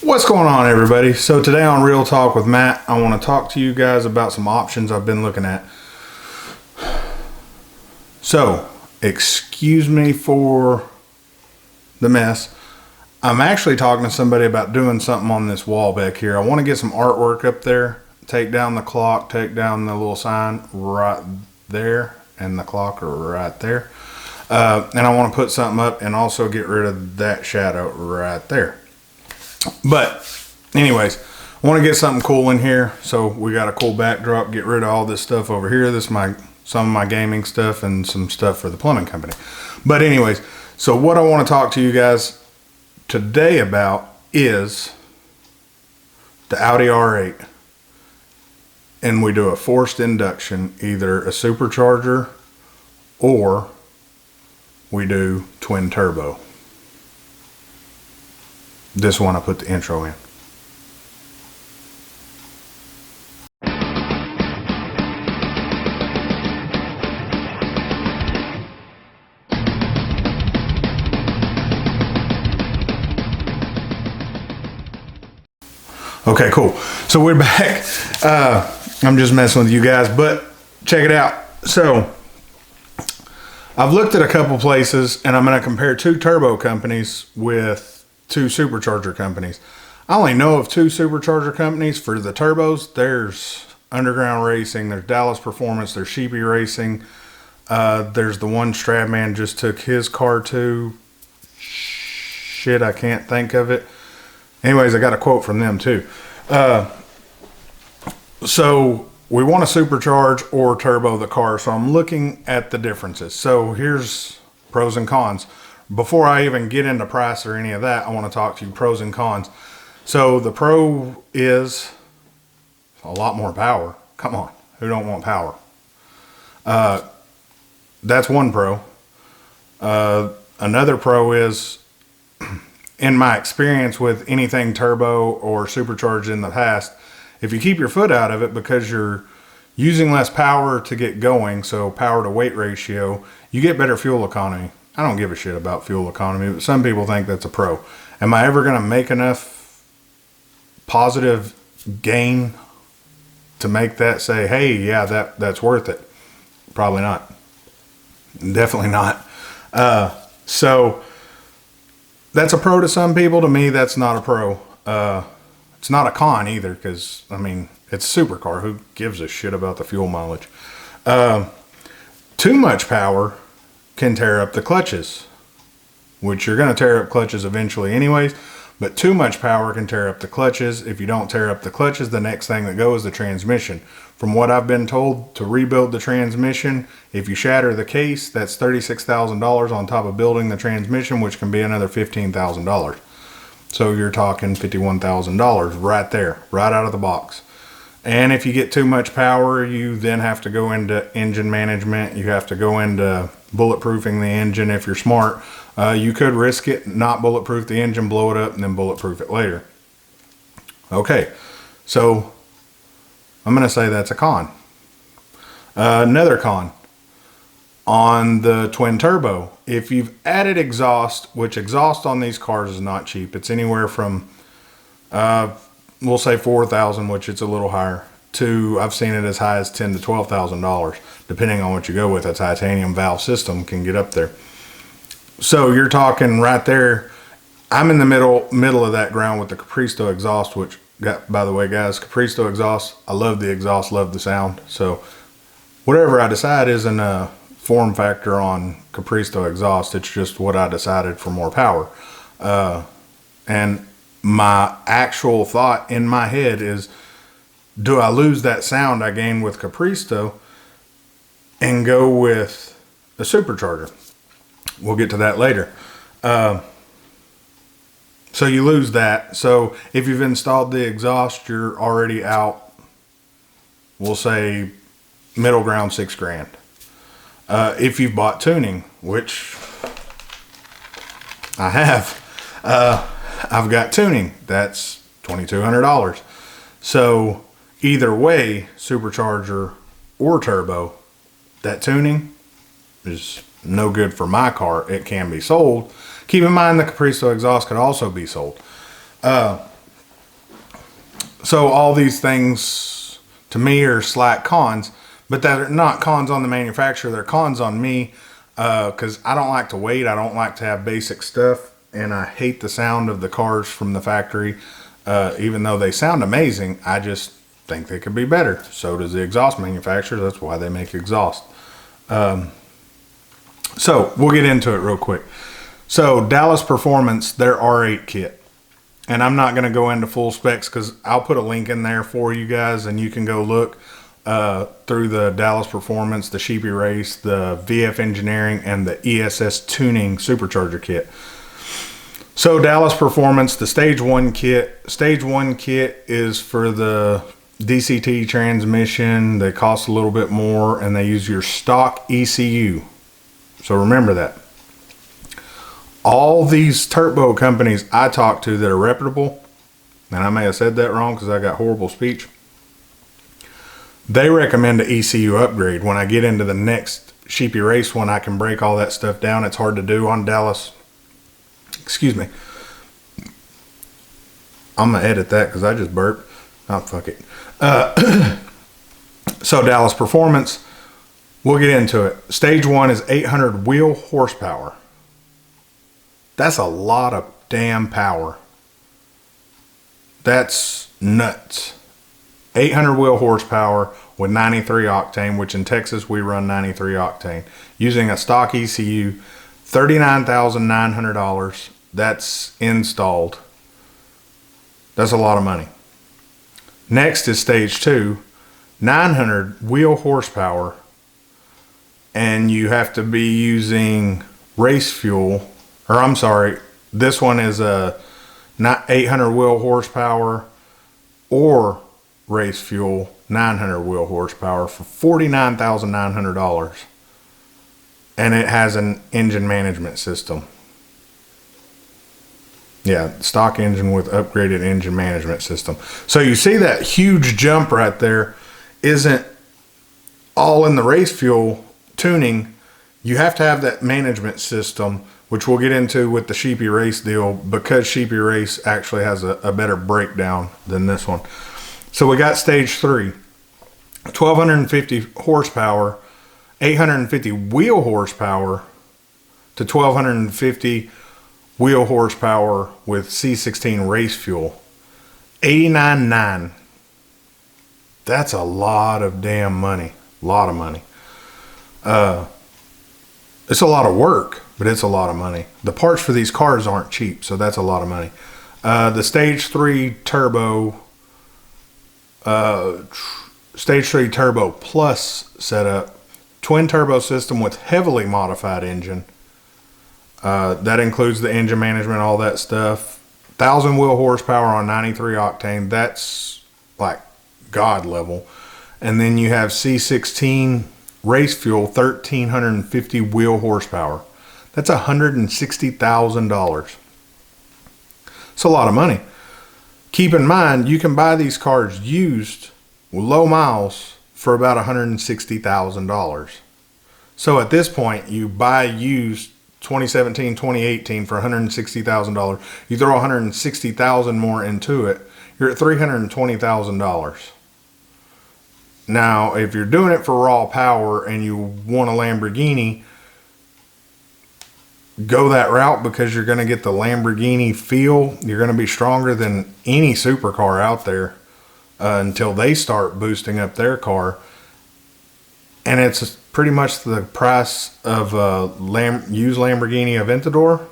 What's going on, everybody? So today on Real Talk with Matt, I want to talk to you guys about some options I've been looking at. So, excuse me for the mess. I'm actually talking to somebody about doing something on this wall back here. I want to get some artwork up there, take down the clock, take down the little sign right there, and the clock right there. And I want to put something up and also get rid of that shadow right there. But anyways, I want to get something cool in here. So we got a cool backdrop, get rid of all this stuff over here. This is some of my gaming stuff and some stuff for the plumbing company. But anyways, so what I want to talk to you guys today about is the Audi R8. And we do a forced induction, either a supercharger or we do twin turbo. This one I put the intro in. Okay, cool. So we're back. I'm just messing with you guys, but check it out. So I've looked at a couple places and I'm going to compare two turbo companies with two supercharger companies. I only know of two supercharger companies for the turbos. There's Underground Racing, there's Dallas Performance, there's Sheepey Racing. There's the one Stradman just took his car to. Shit, I can't think of it. Anyways, I got a quote from them too. So we want to supercharge or turbo the car. So I'm looking at the differences. So here's pros and cons. Before I even get into price or any of that, I want to talk to you pros and cons. So the pro is a lot more power. Come on, who don't want power? That's one pro. Another pro is, in my experience with anything turbo or supercharged in the past, if you keep your foot out of it because you're using less power to get going, so power to weight ratio, you get better fuel economy. I don't give a shit about fuel economy, but some people think that's a pro. Am I ever going to make enough positive gain to make that say, hey, yeah, that's worth it? Probably not. Definitely not. So that's a pro to some people. To me, that's not a pro. It's not a con either, because, I mean, it's a supercar. Who gives a shit about the fuel mileage? Too much power can tear up the clutches, which you're going to tear up clutches eventually anyways, but too much power can tear up the clutches. If you don't tear up the clutches, the next thing that goes is the transmission. From what I've been told, to rebuild the transmission, if you shatter the case, that's $36,000 on top of building the transmission, which can be another $15,000. So you're talking $51,000 right there, right out of the box. And if you get too much power, you then have to go into engine management. You have to go into bulletproofing the engine if you're smart. You could risk it, not bulletproof the engine, blow it up, and then bulletproof it later. Okay, so I'm going to say that's a con. Another con. On the twin turbo, if you've added exhaust, which exhaust on these cars is not cheap. It's anywhere from we'll say $4,000, which it's a little higher, to I've seen it as high as $10,000 to $12,000, depending on what you go with. A titanium valve system can get up there. So you're talking right there. I'm in the middle of that ground with the Capristo exhaust, which got, by the way, guys, Capristo exhaust. I love the exhaust, love the sound. So whatever I decide isn't a form factor on Capristo exhaust. It's just what I decided for more power. And my actual thought in my head is, do I lose that sound I gained with Capristo and go with a supercharger? We'll get to that later. So you lose that. So if you've installed the exhaust, you're already out, we'll say middle ground, $6,000. If you've bought tuning, which I have, I've got tuning, that's $2,200. So either way, supercharger or turbo, that tuning is no good for my car. It can be sold. Keep in mind the Capristo exhaust could also be sold. So all these things to me are slight cons, but they're not cons on the manufacturer. They're cons on me because I don't like to wait. I don't like to have basic stuff, and I hate the sound of the cars from the factory. Even though they sound amazing, I just think they could be better. So does the exhaust manufacturer. That's why they make exhaust. So we'll get into it real quick. So Dallas Performance, their R8 kit. And I'm not going to go into full specs because I'll put a link in there for you guys and you can go look through the Dallas Performance, the Sheepey Race, the VF Engineering, and the ESS Tuning Supercharger kit. So Dallas Performance, the Stage 1 kit. Stage 1 kit is for the DCT transmission. They cost a little bit more and they use your stock ECU. So remember that. All these turbo companies I talk to that are reputable, and I may have said that wrong because I got horrible speech, they recommend an ECU upgrade. When I get into the next Sheepey Race one, I can break all that stuff down. It's hard to do on Dallas. Excuse me. I'm going to edit that because I just burped. Oh, fuck it. So Dallas Performance, we'll get into it. Stage 1 is 800 wheel horsepower. That's a lot of damn power. That's nuts. 800 wheel horsepower with 93 octane, which in Texas we run 93 octane. Using a stock ECU, $39,900. That's installed. That's a lot of money. Next is Stage 2, 900 wheel horsepower. And you have to be using race fuel. Or I'm sorry, this one is a not 800 wheel horsepower or race fuel 900 wheel horsepower for $49,900. And it has an engine management system. Yeah, stock engine with upgraded engine management system. So you see that huge jump right there isn't all in the race fuel tuning. You have to have that management system, which we'll get into with the Sheepey Race deal, because Sheepey Race actually has a better breakdown than this one. So we got Stage 3, 1,250 horsepower, 850 wheel horsepower to 1,250 wheel horsepower with C16 race fuel. $89,900. That's a lot of damn money. A lot of money. It's a lot of work, but it's a lot of money. The parts for these cars aren't cheap, so that's a lot of money. The Stage 3 Turbo, Stage 3 Turbo Plus setup, twin turbo system with heavily modified engine. That includes the engine management, all that stuff. 1,000 wheel horsepower on 93 octane. That's like God level. And then you have C16 race fuel, 1,350 wheel horsepower. That's $160,000. It's a lot of money. Keep in mind, you can buy these cars used with low miles for about $160,000. So at this point, you buy used 2017, 2018 for $160,000. You throw $160,000 more into it, you're at $320,000. Now, if you're doing it for raw power and you want a Lamborghini, go that route because you're going to get the Lamborghini feel. You're going to be stronger than any supercar out there until they start boosting up their car. And it's pretty much the price of a used Lamborghini Aventador.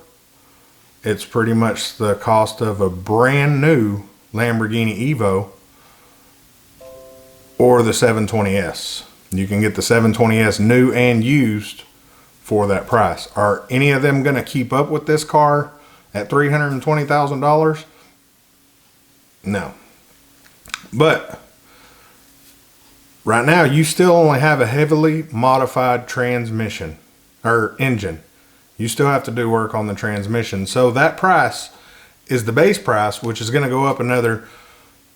It's pretty much the cost of a brand new Lamborghini Evo or the 720S. You can get the 720S new and used for that price. Are any of them going to keep up with this car at $320,000? No. But right now, you still only have a heavily modified transmission or engine. You still have to do work on the transmission. So that price is the base price, which is going to go up another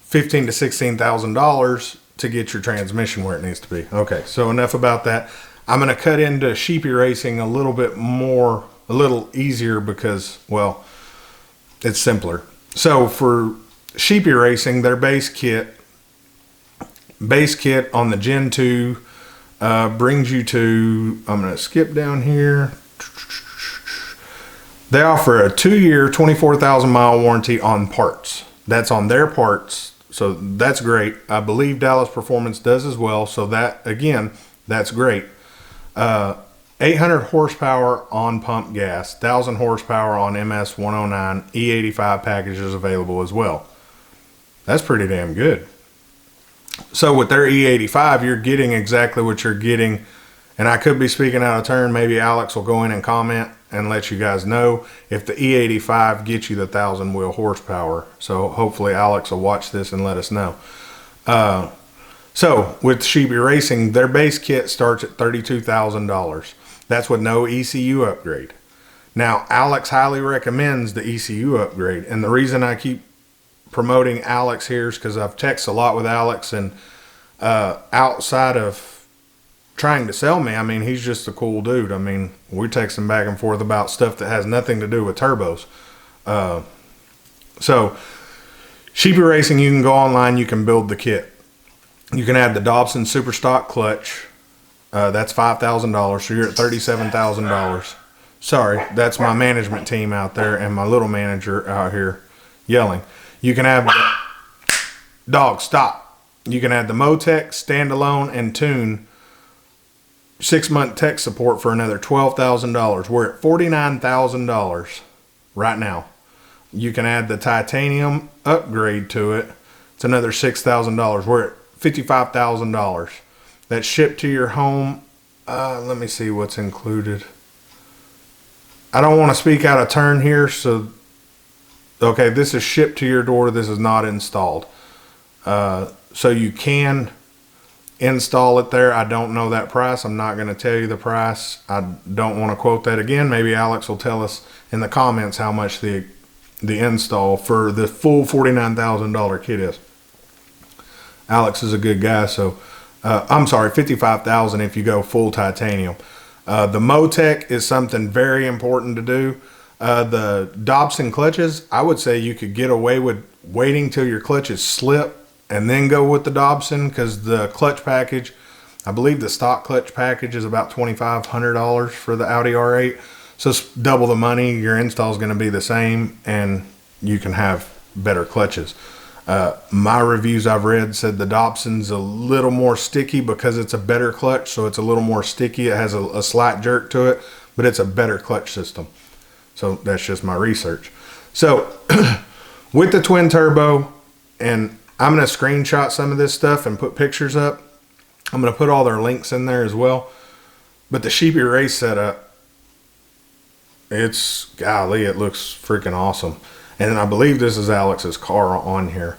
$15,000 to $16,000 to get your transmission where it needs to be. Okay, so enough about that. I'm going to cut into Sheepey Racing a little bit more, a little easier because, well, it's simpler. So for Sheepey Racing, their base kit on the Gen 2 brings you to, I'm going to skip down here. They offer a 2-year, 24,000 mile warranty on parts. That's on their parts. So that's great. I believe Dallas Performance does as well. So that, again, that's great. 800 horsepower on pump gas, 1,000 horsepower on MS 109, E85 packages available as well. That's pretty damn good. So with their E85, you're getting exactly what you're getting. And I could be speaking out of turn. Maybe Alex will go in and comment and let you guys know if the E85 gets you the 1,000 wheel horsepower. So hopefully Alex will watch this and let us know. So with Sheepey Racing, their base kit starts at $32,000. That's with no ECU upgrade. Now, Alex highly recommends the ECU upgrade. And the reason I keep promoting Alex here is because I've texted a lot with Alex, and outside of trying to sell me, I mean, he's just a cool dude. I mean, we're texting back and forth about stuff that has nothing to do with turbos. So Sheepey Racing, you can go online, you can build the kit. You can add the Dobson Super Stock clutch. That's $5,000, so you're at $37,000. Sorry, that's my management team out there and my little manager out here yelling. You can have the dog stop. You can add the Motec standalone and tune 6-month tech support for another $12,000. We're at $49,000 right now. You can add the titanium upgrade to it. It's another $6,000. We're at $55,000. That's shipped to your home. Let me see what's included. I don't want to speak out of turn here, so okay, this is shipped to your door. This is not installed. So you can install it there. I don't know that price. I'm not going to tell you the price. I don't want to quote that again. Maybe Alex will tell us in the comments how much the install for the full $49,000 kit is. Alex is a good guy, so I'm sorry, $55,000 if you go full titanium. The Motec is something very important to do. The Dobson clutches, I would say you could get away with waiting till your clutches slip and then go with the Dobson, because the clutch package, I believe the stock clutch package is about $2,500 for the Audi R8. So it's double the money. Your install is going to be the same, and you can have better clutches. My reviews I've read said the Dobson's a little more sticky because it's a better clutch, so it's a little more sticky. It has a slight jerk to it, but it's a better clutch system. So that's just my research. So with the twin turbo, and I'm going to screenshot some of this stuff and put pictures up. I'm going to put all their links in there as well. But the Sheepey Race setup, it's, golly, it looks freaking awesome. And I believe this is Alex's car on here.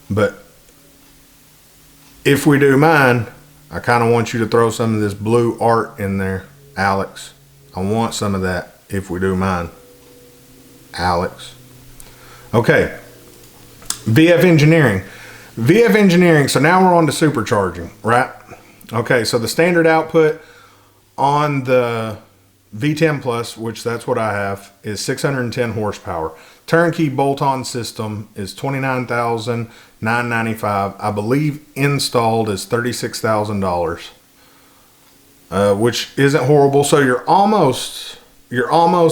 But if we do mine, I kind of want you to throw some of this blue art in there, Alex. I want some of that if we do mine, Alex. Okay, VF Engineering. VF Engineering, so now we're on to supercharging, right? Okay, so the standard output on the V10 Plus, which that's what I have, is 610 horsepower. Turnkey bolt-on system is $29,995. I believe installed is $36,000, which isn't horrible. So you're almost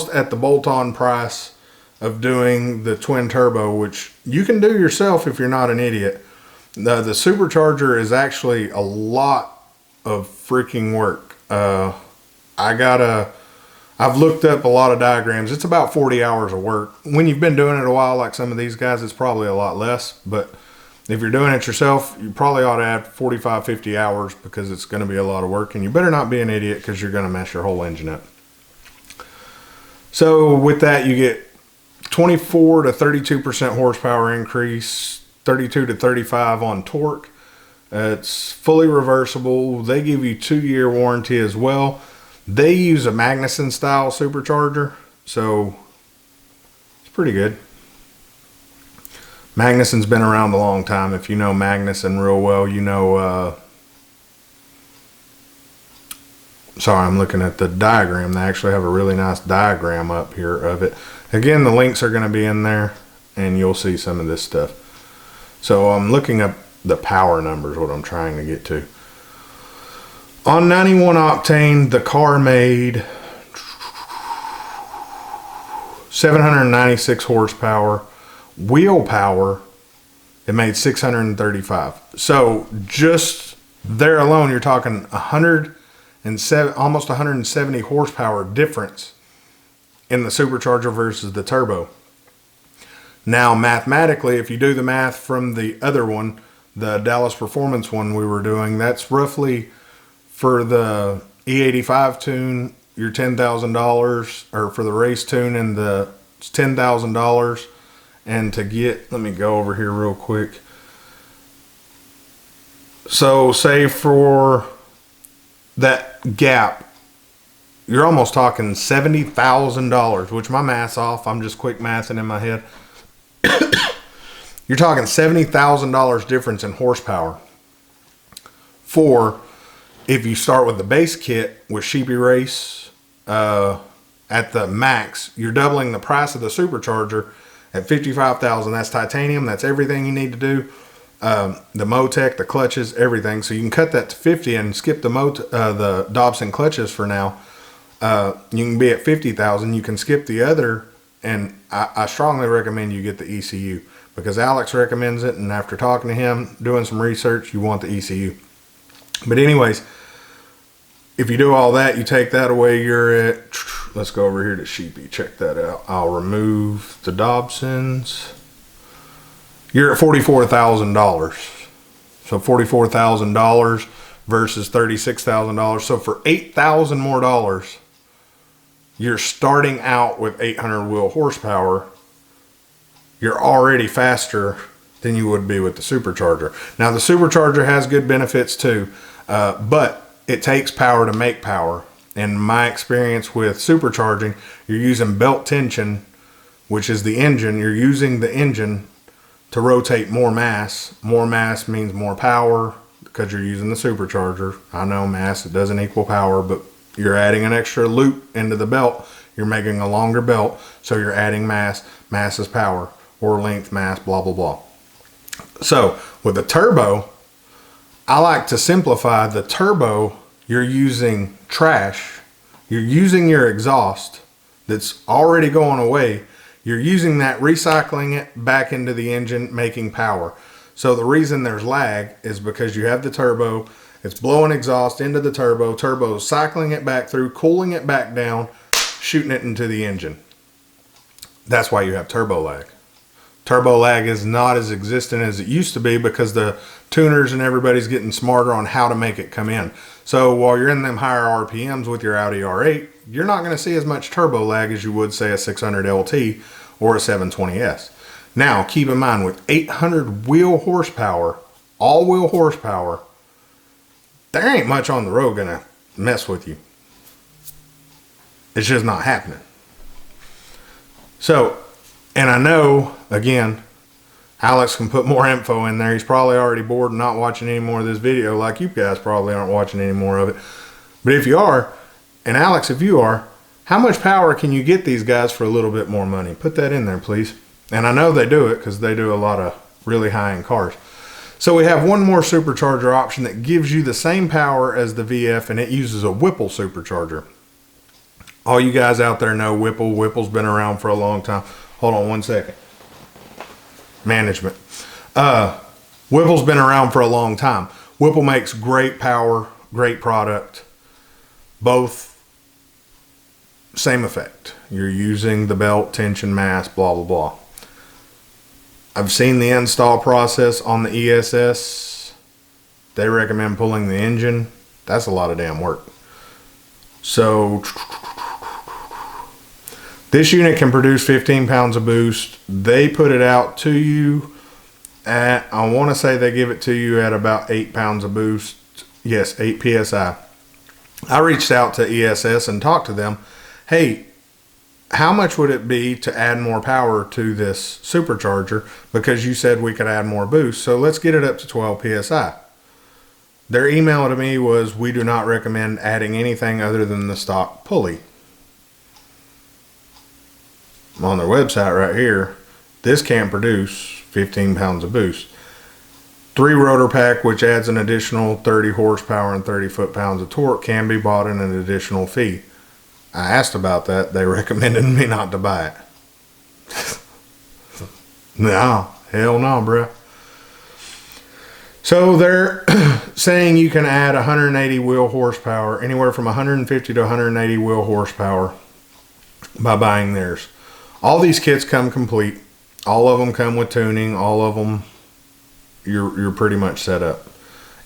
at the bolt-on price of doing the twin turbo, which you can do yourself if you're not an idiot. The supercharger is actually a lot of freaking work. I've looked up a lot of diagrams. It's about 40 hours of work. When you've been doing it a while, like some of these guys, it's probably a lot less. But if you're doing it yourself, you probably ought to add 45, 50 hours because it's going to be a lot of work. And you better not be an idiot because you're going to mess your whole engine up. So with that, you get 24 to 32% horsepower increase, 32 to 35 on torque. It's fully reversible. They give you 2-year warranty as well. They use a Magnuson style supercharger, so it's pretty good. Magnuson's been around a long time. If you know Magnuson real well, you know, sorry, I'm looking at the diagram. They actually have a really nice diagram up here of it. Again, the links are going to be in there, and you'll see some of this stuff. So I'm looking up the power numbers, what I'm trying to get to. On 91 octane, the car made 796 horsepower. Wheel power, it made 635. So just there alone, you're talking 107, almost 170 horsepower difference in the supercharger versus the turbo. Now, mathematically, if you do the math from the other one, the Dallas Performance one we were doing, that's roughly for the E85 tune, your $10,000, or for the race tune and the $10,000. And to get, let me go over here real quick. So say for that gap, you're almost talking $70,000, which my math's off. I'm just quick mathing in my head. You're talking $70,000 difference in horsepower. For if you start with the base kit with Sheepey Race at the max, you're doubling the price of the supercharger at $55,000. That's titanium. That's everything you need to do. The Motec, the clutches, everything. So you can cut that to 50 and skip the Dobson clutches for now. You can be at 50,000. You can skip the other, and I strongly recommend you get the ECU because Alex recommends it. And after talking to him, doing some research, you want the ECU. But anyways, if you do all that, you take that away, you're at, let's go over here to Sheepey, check that out. I'll remove the Dobsons. You're at $44,000. So $44,000 versus $36,000. So for $8,000 more dollars, you're starting out with 800 wheel horsepower. You're already faster than you would be with the supercharger. Now the supercharger has good benefits too, but it takes power to make power. In my experience with supercharging, you're using belt tension, which is the engine. You're using the engine to rotate more mass. More mass means more power because you're using the supercharger. I know mass, it doesn't equal power, but you're adding an extra loop into the belt. You're making a longer belt, so you're adding mass. Mass is power, or length, mass, blah, blah, blah. So with the turbo, I like to simplify the turbo. You're using trash. You're using your exhaust that's already going away. You're using that, recycling it back into the engine, making power. So the reason there's lag is because you have the turbo, it's blowing exhaust into the turbo, turbo's cycling it back through, cooling it back down, shooting it into the engine. That's why you have turbo lag. Turbo lag is not as existent as it used to be because the tuners and everybody's getting smarter on how to make it come in. So while you're in them higher RPMs with your Audi R8, you're not going to see as much turbo lag as you would say a 600 LT or a 720S. Now keep in mind, with 800 wheel horsepower, all wheel horsepower, there ain't much on the road going to mess with you. It's just not happening. So, and I know, again, Alex can put more info in there. He's probably already bored and not watching any more of this video, like you guys probably aren't watching any more of it. But if you are, and Alex, if you are, how much power can you get these guys for a little bit more money? Put that in there, please. And I know they do it because they do a lot of really high-end cars. So we have one more supercharger option that gives you the same power as the VF, and it uses a Whipple Supercharger. All you guys out there know Whipple. Whipple's been around for a long time. Hold on one second. Management. Whipple's been around for a long time. Whipple makes great power, great product. Both same effect. You're using the belt, tension, mass, blah, blah, blah. I've seen the install process on the ESS. They recommend pulling the engine. That's a lot of damn work. So this unit can produce 15 pounds of boost. They put it out to you at, I want to say they give it to you at about 8 pounds of boost. Yes, 8 PSI. I reached out to ESS and talked to them. Hey, how much would it be to add more power to this supercharger? Because you said we could add more boost. So let's get it up to 12 PSI. Their email to me was, we do not recommend adding anything other than the stock pulley. On their website right here, this can produce 15 pounds of boost. 3 rotor pack, which adds an additional 30 horsepower and 30 foot-pounds of torque, can be bought in an additional fee. I asked about that. They recommended me not to buy it. No, hell no, bruh. So they're saying you can add 180 wheel horsepower, anywhere from 150 to 180 wheel horsepower by buying theirs. All these kits come complete. All of them come with tuning. All of them, you're pretty much set up.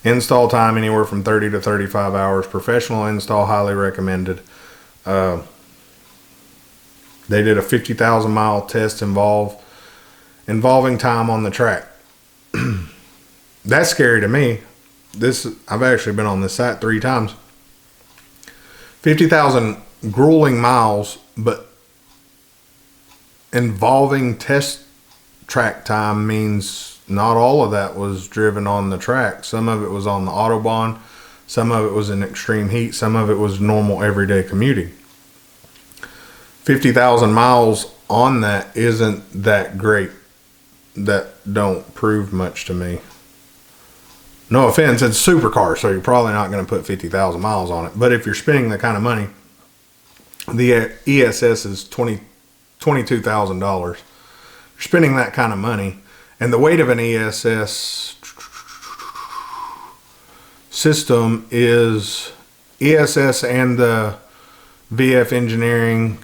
Install time anywhere from 30 to 35 hours. Professional install, highly recommended. They did a 50,000 mile test involving time on the track. That's scary to me. I've actually been on this site 3 times. 50,000 grueling miles, but involving test track time means not all of that was driven on the track. Some of it was on the Autobahn. Some of it was in extreme heat. Some of it was normal everyday commuting. 50,000 miles on that isn't that great. That don't prove much to me. No offense, it's a supercar, so you're probably not going to put 50,000 miles on it. But if you're spending the kind of money, the ESS is $22,000. You're spending that kind of money, and the weight of an ESS system is ESS and the VF engineering.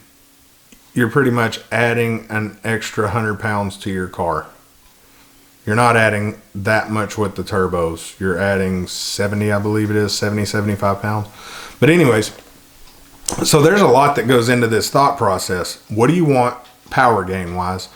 You're pretty much adding an extra 100 pounds to your car. You're not adding that much with the turbos. You're adding 70, I believe it is, 70, 75 pounds. But anyways, so there's a lot that goes into this thought process. What do you want power gain wise?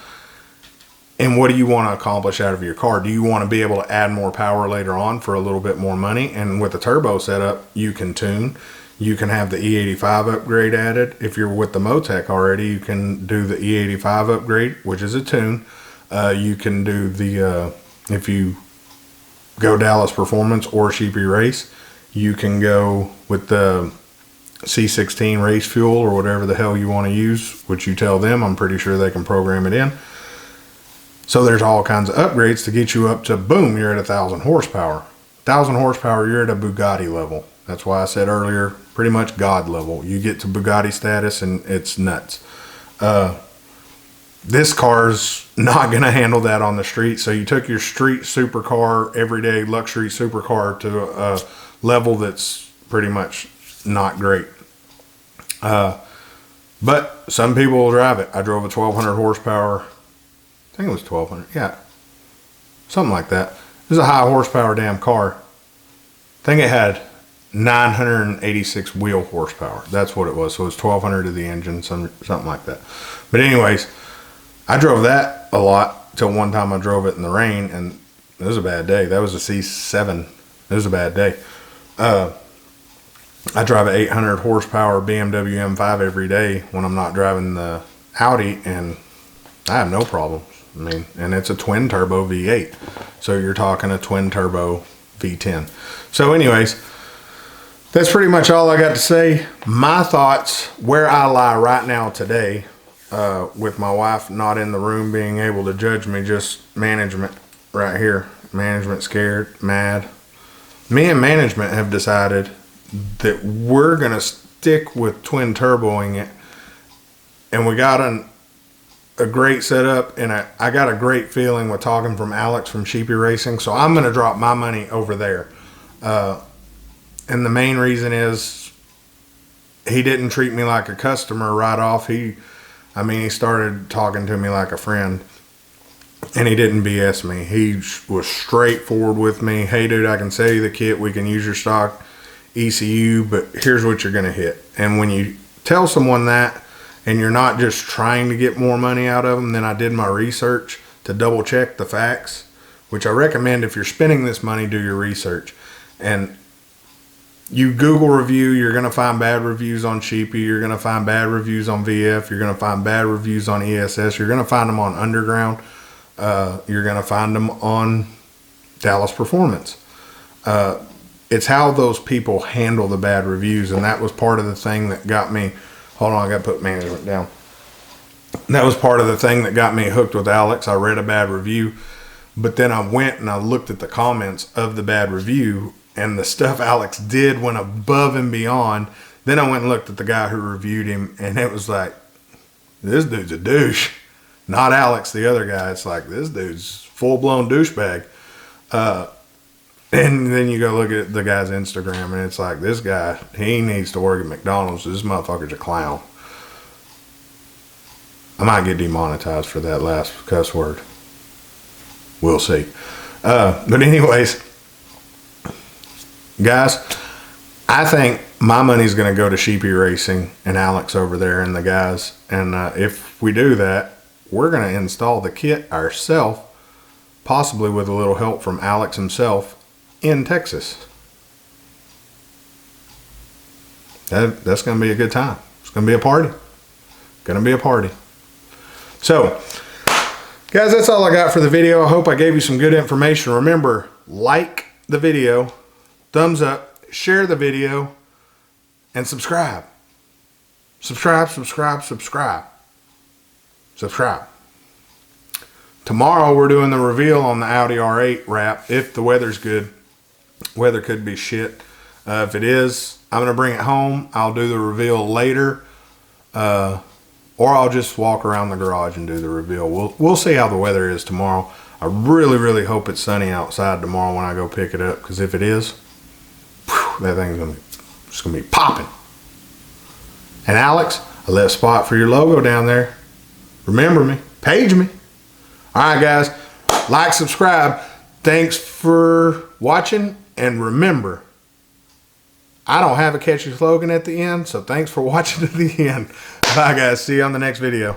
And what do you want to accomplish out of your car? Do you want to be able to add more power later on for a little bit more money? And with the turbo setup, you can tune. You can have the E85 upgrade added. If you're with the Motec already, you can do the E85 upgrade, which is a tune. You can do the, if you go Dallas Performance or Sheepey Race, you can go with the C16 race fuel or whatever the hell you want to use, which you tell them. I'm pretty sure they can program it in. So there's all kinds of upgrades to get you up to, boom, you're at 1,000 horsepower. 1,000 horsepower, you're at a Bugatti level. That's why I said earlier, pretty much God level. You get to Bugatti status and it's nuts. This car's not going to handle that on the street. So you took your street supercar, everyday luxury supercar to a level that's pretty much not great. But some people will drive it. I drove a 1,200 horsepower. I think it was 1,200. Yeah. Something like that. It was a high horsepower damn car. I think it had 986 wheel horsepower. That's what it was. So it was 1,200 to the engine, something like that. But anyways, I drove that a lot till one time I drove it in the rain, and it was a bad day. That was a C7. It was a bad day. I drive an 800 horsepower BMW M5 every day when I'm not driving the Audi, and I have no problems. I mean, and it's a twin turbo V8. So you're talking a twin turbo V10. So anyways, that's pretty much all I got to say. My thoughts, where I lie right now today, with my wife not in the room being able to judge me, just management right here. Management scared, mad. Me and management have decided that we're going to stick with twin turboing it. And we got a great setup, and I got a great feeling with talking from Alex from Sheepey Racing. So I'm going to drop my money over there. And the main reason is he didn't treat me like a customer right off. He started talking to me like a friend, and he didn't BS me. He was straightforward with me. Hey, dude, I can sell you the kit. We can use your stock ECU, but here's what you're going to hit. And when you tell someone that, and you're not just trying to get more money out of them, then I did my research to double check the facts, which I recommend if you're spending this money, do your research. And you Google review, you're going to find bad reviews on Sheepey. You're going to find bad reviews on VF. You're going to find bad reviews on ESS. You're going to find them on Underground. You're going to find them on Dallas Performance. It's how those people handle the bad reviews. And that was part of the thing that got me, hold on, I got to put management down. That was part of the thing that got me hooked with Alex. I read a bad review. But then I went and I looked at the comments of the bad review, and the stuff Alex did went above and beyond. Then I went and looked at the guy who reviewed him, and it was like, this dude's a douche. Not Alex, the other guy. It's like, this dude's full-blown douchebag. And then you go look at the guy's Instagram, and it's like, this guy, he needs to work at McDonald's. This motherfucker's a clown. I might get demonetized for that last cuss word. We'll see. But anyways, guys, I think my money's going to go to Sheepey Racing and Alex over there and the guys. And if we do that, we're going to install the kit ourselves, possibly with a little help from Alex himself in Texas. That's going to be a good time. It's going to be a party. Going to be a party. So, guys, that's all I got for the video. I hope I gave you some good information. Remember, like the video, thumbs up, share the video, and subscribe. Subscribe. Tomorrow we're doing the reveal on the Audi R8 wrap, if the weather's good. Weather could be shit. If it is, I'm going to bring it home. I'll do the reveal later. Or I'll just walk around the garage and do the reveal. We'll see how the weather is tomorrow. I really hope it's sunny outside tomorrow when I go pick it up, because if it is, whew, that thing's just gonna be popping. And Alex, I left a spot for your logo down there. Remember me, page me. All right, guys, like, subscribe. Thanks for watching, and remember, I don't have a catchy slogan at the end, so thanks for watching to the end. Bye, guys. See you on the next video.